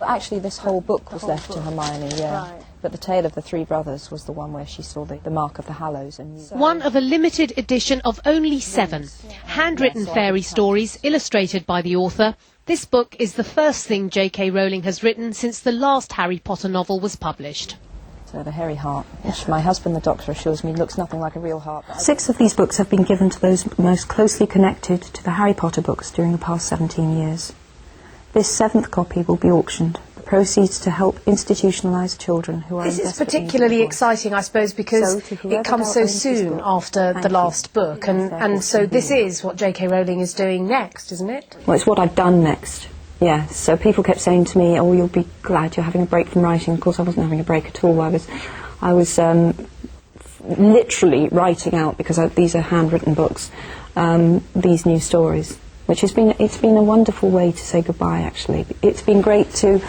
Actually, this whole book was left to Hermione, yeah. Right. But the Tale of the Three Brothers was the one where she saw the mark of the Hallows. And one of a limited edition of only 7. Handwritten fairy stories illustrated by the author. This book is the first thing J K Rowling has written since the last Harry Potter novel was published. So the hairy heart, which my husband, the doctor, assures me looks nothing like a real heart. 6 of these books have been given to those most closely connected to the Harry Potter books during the past 17 years. This 7th copy will be auctioned. The proceeds to help institutionalised children who are in desperate need. This is particularly particularly exciting, I suppose, because it comes so soon after the last book, and so this is what J K Rowling is doing next, isn't it? Well, it's what I've done next. Yeah, so people kept saying to me, "Oh, you'll be glad you're having a break from writing." Of course, I wasn't having a break at all. I was literally writing out, because these are handwritten books, these new stories, which it's been a wonderful way to say goodbye. Actually, it's been great to.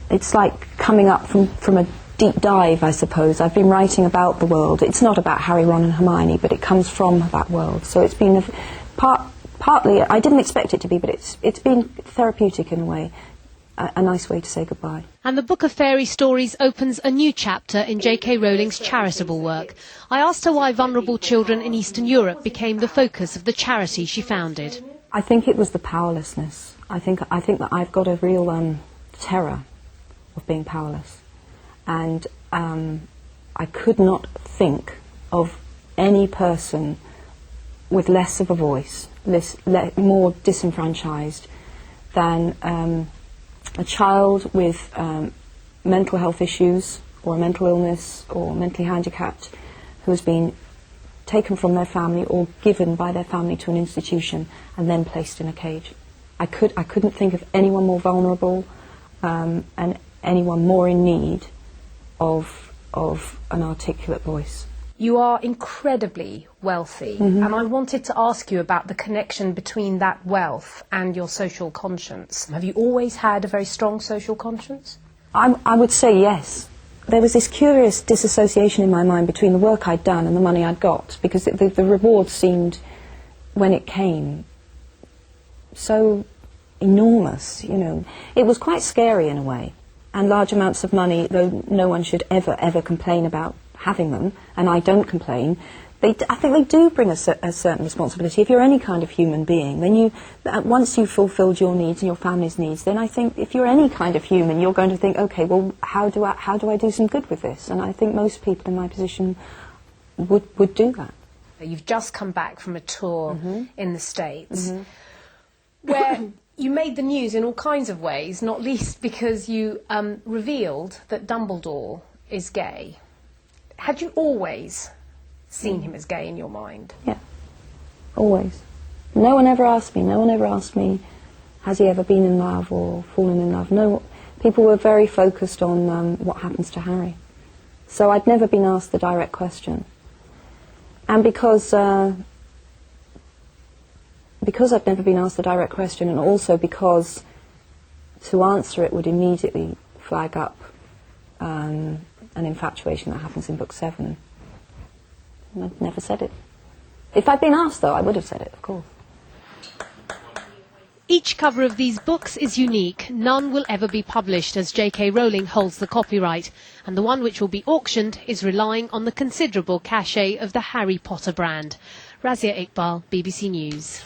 It's like coming up from a deep dive, I suppose. I've been writing about the world. It's not about Harry, Ron, and Hermione, but it comes from that world. So it's been partly, I didn't expect it to be, but it's been therapeutic in a way, a nice way to say goodbye. And the Book of Fairy Stories opens a new chapter in J K Rowling's charitable work. I asked her why vulnerable children in Eastern Europe became the focus of the charity she founded. I think it was the powerlessness. I think that I've got a real terror of being powerless, and I could not think of any person with less of a voice, more disenfranchised than a child with mental health issues or a mental illness or mentally handicapped who has been taken from their family or given by their family to an institution and then placed in a cage. I couldn't think of anyone more vulnerable and anyone more in need of an articulate voice. You are incredibly wealthy, and I wanted to ask you about the connection between that wealth and your social conscience. Have you always had a very strong social conscience? I would say yes. There was this curious disassociation in my mind between the work I'd done and the money I'd got, because the reward seemed, when it came, so enormous, you know. It was quite scary in a way, and large amounts of money, though no one should ever complain about having them, and I don't complain, I think they do bring a certain responsibility. If you're any kind of human being, then once you've fulfilled your needs and your family's needs, then I think if you're any kind of human, you're going to think, okay, well, how do I do some good with this? And I think most people in my position would do that. You've just come back from a tour in the States, where you made the news in all kinds of ways, not least because you revealed that Dumbledore is gay. Had you always seen him as gay in your mind? Yeah, always. No one ever asked me, has he ever been in love or fallen in love? No, people were very focused on what happens to Harry. So I'd never been asked the direct question. And because I'd never been asked the direct question, and also because to answer it would immediately flag up an infatuation that happens in book 7. And I've never said it. If I'd been asked, though, I would have said it, of course. Each cover of these books is unique. None will ever be published, as J K Rowling holds the copyright. And the one which will be auctioned is relying on the considerable cachet of the Harry Potter brand. Razia Iqbal, BBC News.